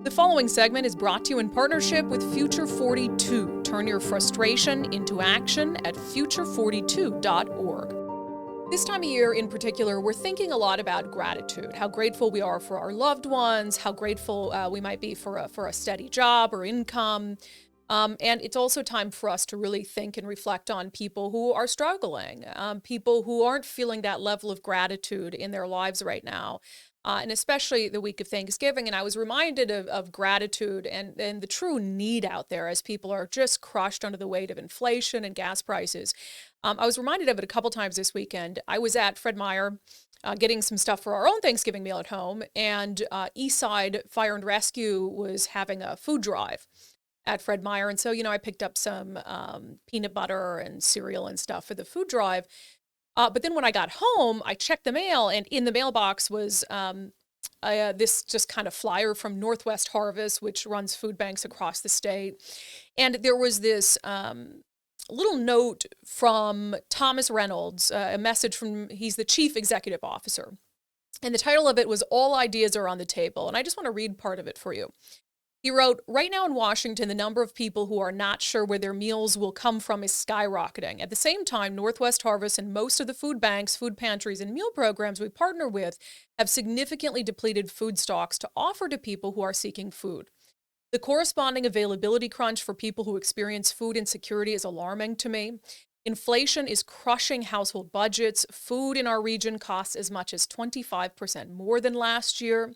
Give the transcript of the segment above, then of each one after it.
The following segment is brought to you in partnership with Future 42. Turn your frustration into action at future42.org. This time of year in particular, we're thinking a lot about gratitude, how grateful we are for our loved ones, how grateful we might be for a steady job or income. And it's also time for us to really think and reflect on people who are struggling, people who aren't feeling that level of gratitude in their lives right now. And especially the week of Thanksgiving. And I was reminded of gratitude and the true need out there as people are just crushed under the weight of inflation and gas prices. I was reminded of it a couple times this weekend. I was at Fred Meyer getting some stuff for our own Thanksgiving meal at home, and Eastside Fire and Rescue was having a food drive at Fred Meyer. And so, I picked up some peanut butter and cereal and stuff for the food drive. But then when I got home, I checked the mail, and in the mailbox was this just kind of flyer from Northwest Harvest, which runs food banks across the state. And there was this little note from Thomas Reynolds, a message from, he's the chief executive officer. And the title of it was "All Ideas Are on the Table." And I just want to read part of it for you. He wrote, "Right now in Washington, the number of people who are not sure where their meals will come from is skyrocketing. At the same time, Northwest Harvest and most of the food banks, food pantries, and meal programs we partner with have significantly depleted food stocks to offer to people who are seeking food. The corresponding availability crunch for people who experience food insecurity is alarming to me. Inflation is crushing household budgets. Food in our region costs as much as 25% more than last year.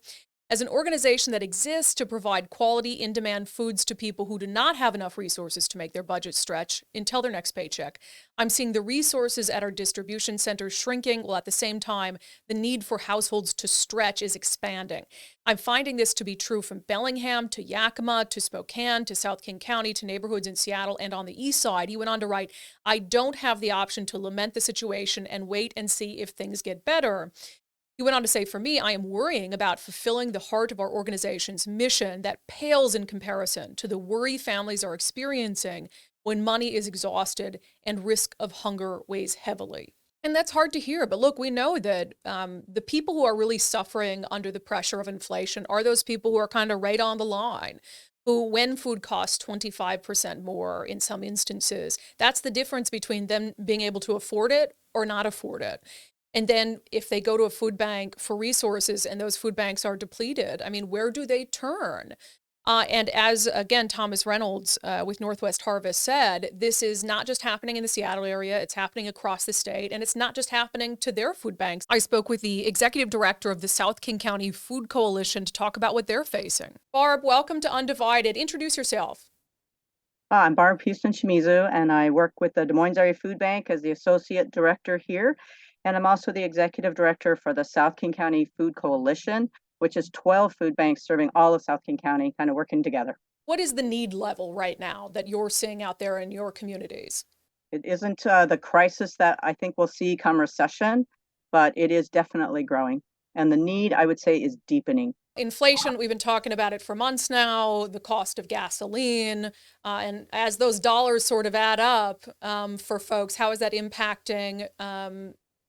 As an organization that exists to provide quality, in-demand foods to people who do not have enough resources to make their budget stretch until their next paycheck, I'm seeing the resources at our distribution centers shrinking, while at the same time, the need for households to stretch is expanding. I'm finding this to be true from Bellingham to Yakima to Spokane to South King County to neighborhoods in Seattle and on the east side." He went on to write, "I don't have the option to lament the situation and wait and see if things get better." He went on to say, "For me, I am worrying about fulfilling the heart of our organization's mission that pales in comparison to the worry families are experiencing when money is exhausted and risk of hunger weighs heavily." And that's hard to hear. But look, we know that the people who are really suffering under the pressure of inflation are those people who are kind of right on the line, who, when food costs 25% more in some instances, that's the difference between them being able to afford it or not afford it. And then if they go to a food bank for resources and those food banks are depleted, I mean, where do they turn? And as, again, Thomas Reynolds with Northwest Harvest said, this is not just happening in the Seattle area, it's happening across the state, and it's not just happening to their food banks. I spoke with the executive director of the South King County Food Coalition to talk about what they're facing. Barb, welcome to Undivided. Introduce yourself. I'm Barb Houston-Chimizu, and I work with the Des Moines Area Food Bank as the Associate Director here. And I'm also the Executive Director for the South King County Food Coalition, which is 12 food banks serving all of South King County, kind of working together. What is the need level right now that you're seeing out there in your communities? It isn't the crisis that I think we'll see come recession, but it is definitely growing. And the need, I would say, is deepening. Inflation, we've been talking about it for months now, the cost of gasoline, and as those dollars sort of add up for folks, how is that impacting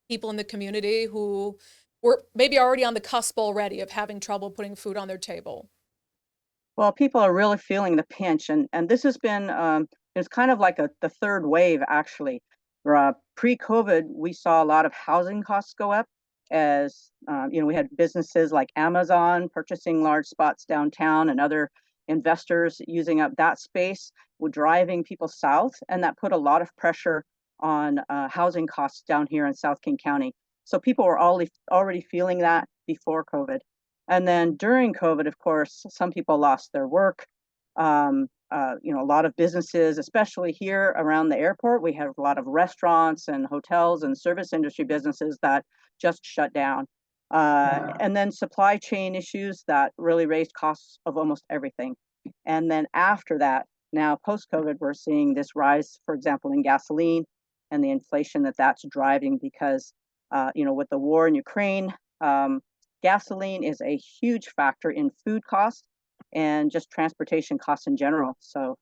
people in the community who were maybe already on the cusp already of having trouble putting food on their table? Well, people are really feeling the pinch, and this has been it's kind of like the third wave actually. Pre-COVID, we saw a lot of housing costs go up as we had businesses like Amazon purchasing large spots downtown and other investors using up that space, were driving people south, and that put a lot of pressure on housing costs down here in South King County. So people were already feeling that before COVID. And then during COVID, of course, some people lost their work. A lot of businesses, especially here around the airport, we have a lot of restaurants and hotels and service industry businesses that just shut down. And then supply chain issues that really raised costs of almost everything. And then after that, now post-COVID, we're seeing this rise, for example, in gasoline and the inflation that's driving because, with the war in Ukraine, gasoline is a huge factor in food costs and just transportation costs in general. So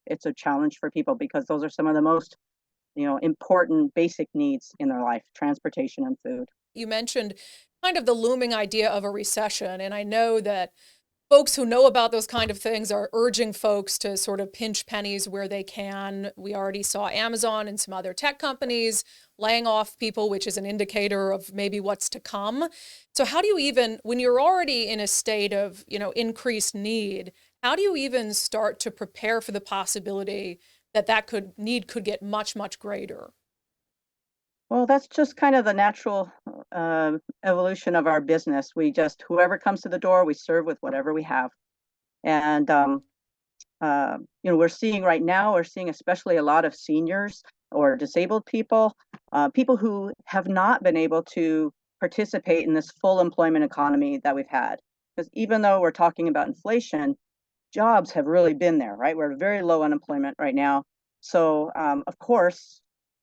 it's a challenge for people because those are some of the most, important basic needs in their life: transportation and food. You mentioned kind of the looming idea of a recession, and I know that Folks who know about those kind of things are urging folks to sort of pinch pennies where they can. We already saw Amazon and some other tech companies laying off people, which is an indicator of maybe what's to come. So how do you even, when you're already in a state of, increased need, how do you even start to prepare for the possibility that need could get much, much greater? Well, that's just kind of the natural evolution of our business. We just, whoever comes to the door, we serve with whatever we have. And we're seeing right now, we're seeing especially a lot of seniors or disabled people, people who have not been able to participate in this full employment economy that we've had. Because even though we're talking about inflation, jobs have really been there, right? We're at very low unemployment right now. So, of course,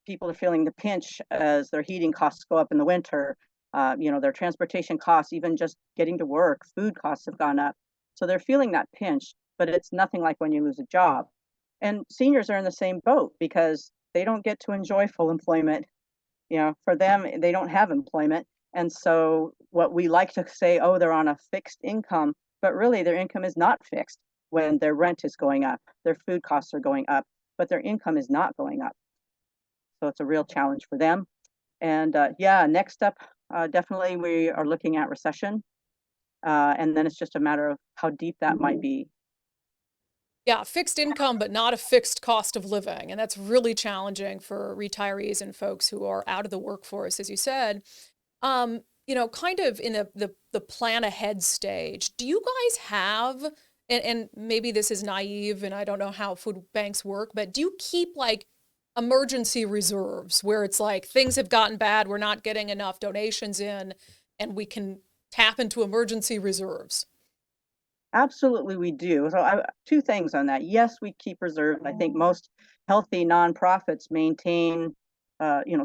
people are feeling the pinch as their heating costs go up in the winter. Their transportation costs, even just getting to work, food costs have gone up. So they're feeling that pinch, but it's nothing like when you lose a job. And seniors are in the same boat because they don't get to enjoy full employment. For them, they don't have employment. And so what we like to say, oh, they're on a fixed income, but really their income is not fixed when their rent is going up, their food costs are going up, but their income is not going up. So it's a real challenge for them. And yeah, next up, definitely we are looking at recession. And then it's just a matter of how deep that might be. Yeah, fixed income, but not a fixed cost of living. And that's really challenging for retirees and folks who are out of the workforce, as you said. Kind of in the plan ahead stage, do you guys have, and maybe this is naive and I don't know how food banks work, but do you keep like emergency reserves where it's like things have gotten bad, we're not getting enough donations in, and we can tap into emergency reserves? Absolutely, we do. So, two things on that. Yes, we keep reserves. I think most healthy nonprofits maintain,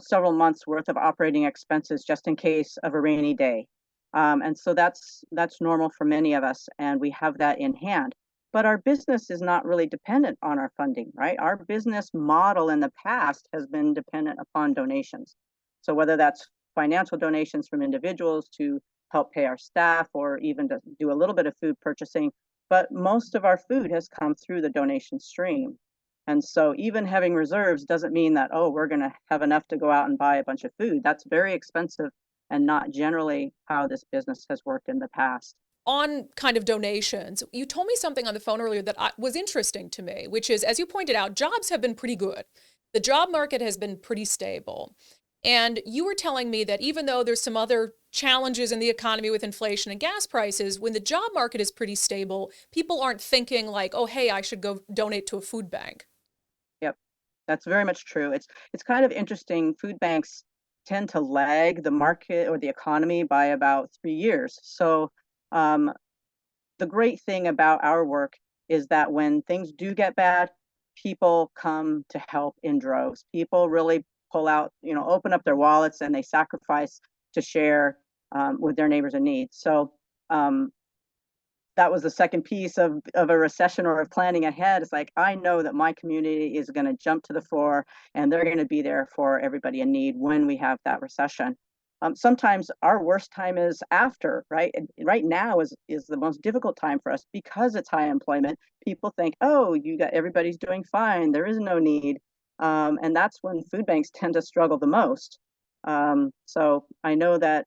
several months worth of operating expenses just in case of a rainy day, and so that's normal for many of us, and we have that in hand. But our business is not really dependent on our funding, right? Our business model in the past has been dependent upon donations. So whether that's financial donations from individuals to help pay our staff or even to do a little bit of food purchasing. But most of our food has come through the donation stream. And so even having reserves doesn't mean that, oh, we're going to have enough to go out and buy a bunch of food. That's very expensive and not generally how this business has worked in the past. On kind of donations, you told me something on the phone earlier that was interesting to me, which is, as you pointed out, jobs have been pretty good. The job market has been pretty stable. And you were telling me that even though there's some other challenges in the economy with inflation and gas prices, when the job market is pretty stable, people aren't thinking like, oh, hey, I should go donate to a food bank. Yep, that's very much true. It's kind of interesting. Food banks tend to lag the market or the economy by about 3 years. So um, the great thing about our work is that when things do get bad, people come to help in droves. People really pull out, open up their wallets and they sacrifice to share with their neighbors in need. So um, that was the second piece of a recession or of planning ahead. It's like, I know that my community is going to jump to the fore and they're going to be there for everybody in need when we have that recession. Sometimes our worst time is after, right? And right now is the most difficult time for us because it's high employment. People think, oh, everybody's doing fine. There is no need. And that's when food banks tend to struggle the most. So I know that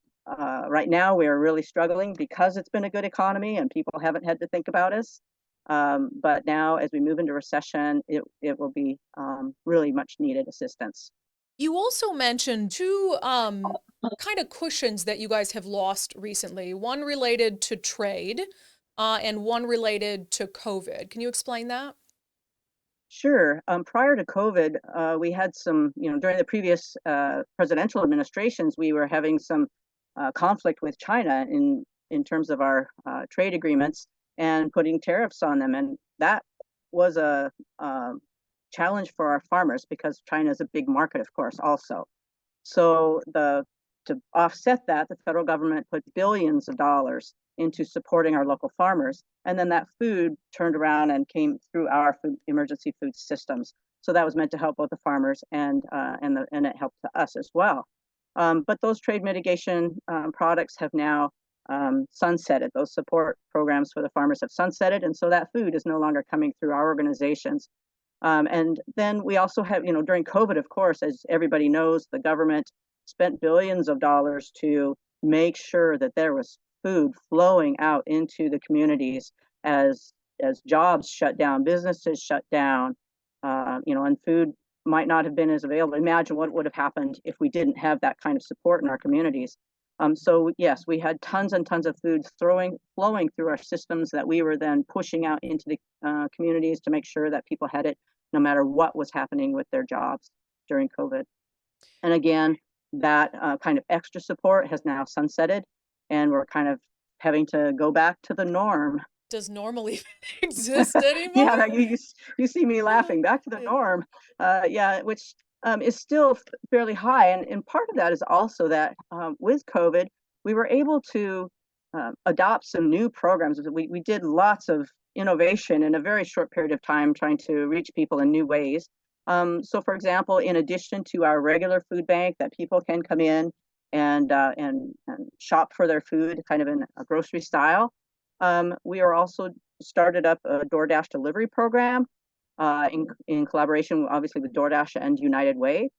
right now we are really struggling because it's been a good economy and people haven't had to think about us. But now as we move into recession, it will be really much needed assistance. You also mentioned two kind of cushions that you guys have lost recently, one related to trade and one related to COVID. Can you explain that? Sure. Prior to COVID, we had some, during the previous presidential administrations, we were having some conflict with China in terms of our trade agreements and putting tariffs on them, and that was a challenge for our farmers because China is a big market, of course, also. So to offset that, the federal government put billions of dollars into supporting our local farmers, and then that food turned around and came through our emergency food systems. So that was meant to help both the farmers and it helped us as well. But those trade mitigation products have now sunsetted. Those support programs for the farmers have sunsetted, and so that food is no longer coming through our organizations. And then we also have, during COVID, of course, as everybody knows, the government spent billions of dollars to make sure that there was food flowing out into the communities as jobs shut down, businesses shut down, and food might not have been as available. Imagine what would have happened if we didn't have that kind of support in our communities. So yes, we had tons and tons of food flowing through our systems that we were then pushing out into the communities to make sure that people had it, no matter what was happening with their jobs during COVID. And again, that kind of extra support has now sunsetted, and we're kind of having to go back to the norm. Does normal even exist Yeah, anymore? you see me laughing. Back to the Yeah. norm. Yeah, which is still fairly high, and part of that is also that with COVID, we were able to adopt some new programs. We did lots of innovation in a very short period of time, trying to reach people in new ways. So, for example, in addition to our regular food bank that people can come in and shop for their food, kind of in a grocery style, we are also started up a DoorDash delivery program in collaboration, obviously, with DoorDash and United Way.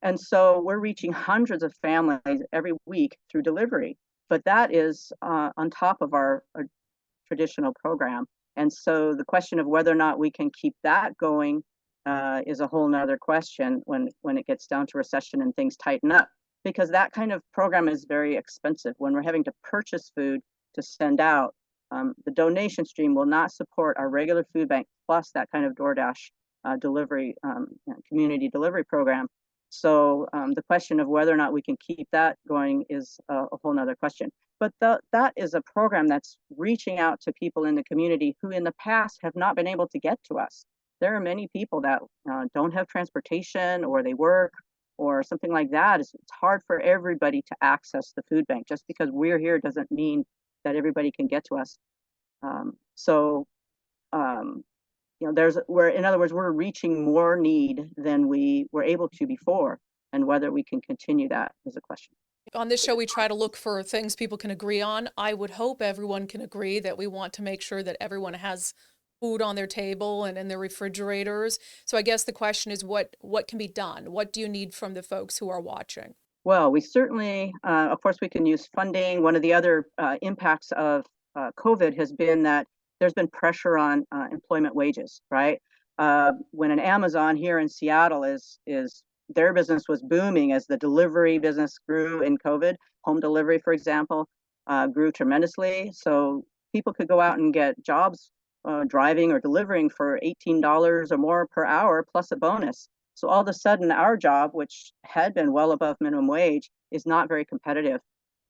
And so we're reaching hundreds of families every week through delivery. But that is on top of our traditional program. And so the question of whether or not we can keep that going is a whole nother question when it gets down to recession and things tighten up, because that kind of program is very expensive. When we're having to purchase food to send out, the donation stream will not support our regular food bank plus that kind of DoorDash delivery, community delivery program. So the question of whether or not we can keep that going is a whole nother question. But that is a program that's reaching out to people in the community who in the past have not been able to get to us. There are many people that don't have transportation, or they work or something like that. It's hard for everybody to access the food bank. Just because we're here doesn't mean that everybody can get to us. So in other words, we're reaching more need than we were able to before, and whether we can continue that is a question. On this show, we try to look for things people can agree on. I would hope everyone can agree that we want to make sure that everyone has food on their table and in their refrigerators. So I guess the question is, what can be done? What do you need from the folks who are watching? Well, we certainly, of course, we can use funding. One of the other impacts of COVID has been that there's been pressure on employment wages, right? When an Amazon here in Seattle is their business was booming as the delivery business grew in COVID. Home delivery, for example, grew tremendously. So people could go out and get jobs driving or delivering for $18 or more per hour plus a bonus. So all of a sudden, our job, which had been well above minimum wage, is not very competitive.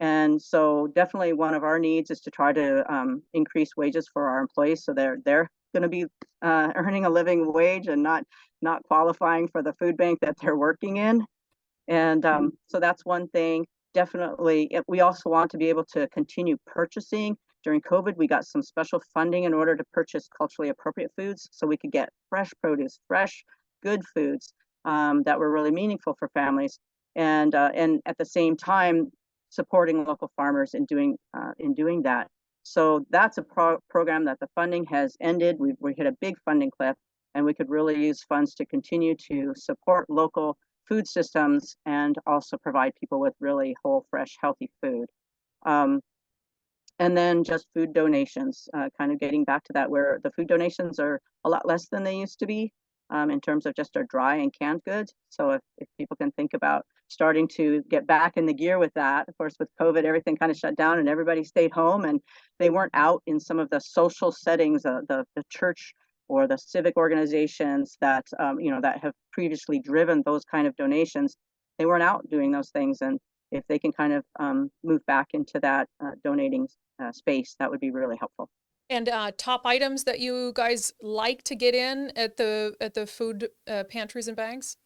And so definitely one of our needs is to try to increase wages for our employees, so they're going to be earning a living wage and not qualifying for the food bank that they're working in. And so that's one thing. Definitely, we also want to be able to continue purchasing. During COVID, we got some special funding in order to purchase culturally appropriate foods, so we could get fresh produce, fresh, good foods that were really meaningful for families, and at the same time supporting local farmers in doing that. So that's a program that the funding has ended. We hit a big funding cliff, and we could really use funds to continue to support local food systems and also provide people with really whole, fresh, healthy food. And then just food donations, kind of getting back to that, where the food donations are a lot less than they used to be in terms of just our dry and canned goods. So if people can think about starting to get back in the gear with that. Of course, with COVID, everything kind of shut down and everybody stayed home, and they weren't out in some of the social settings, the church or the civic organizations that that have previously driven those kind of donations. They weren't out doing those things, and if they can kind of move back into that donating space, that would be really helpful. And top items that you guys like to get in at the food pantries and banks?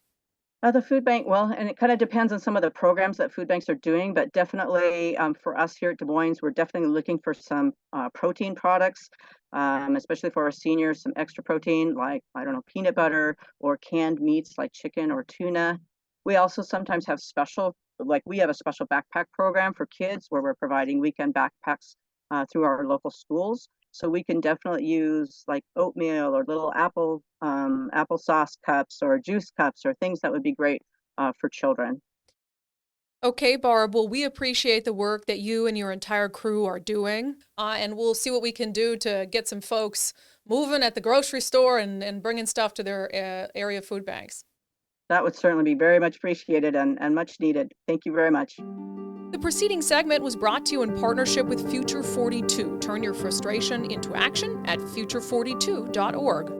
The food bank, well, and it kind of depends on some of the programs that food banks are doing, but definitely for us here at Des Moines, we're definitely looking for some protein products, especially for our seniors, some extra protein like, I don't know, peanut butter or canned meats like chicken or tuna. We also sometimes have special like we have a special backpack program for kids where we're providing weekend backpacks through our local schools. So we can definitely use like oatmeal or little applesauce cups or juice cups or things that would be great for children. Okay, Barb. Well, we appreciate the work that you and your entire crew are doing, and we'll see what we can do to get some folks moving at the grocery store and bringing stuff to their area food banks. That would certainly be very much appreciated and much needed. Thank you very much. The preceding segment was brought to you in partnership with Future 42. Turn your frustration into action at future42.org.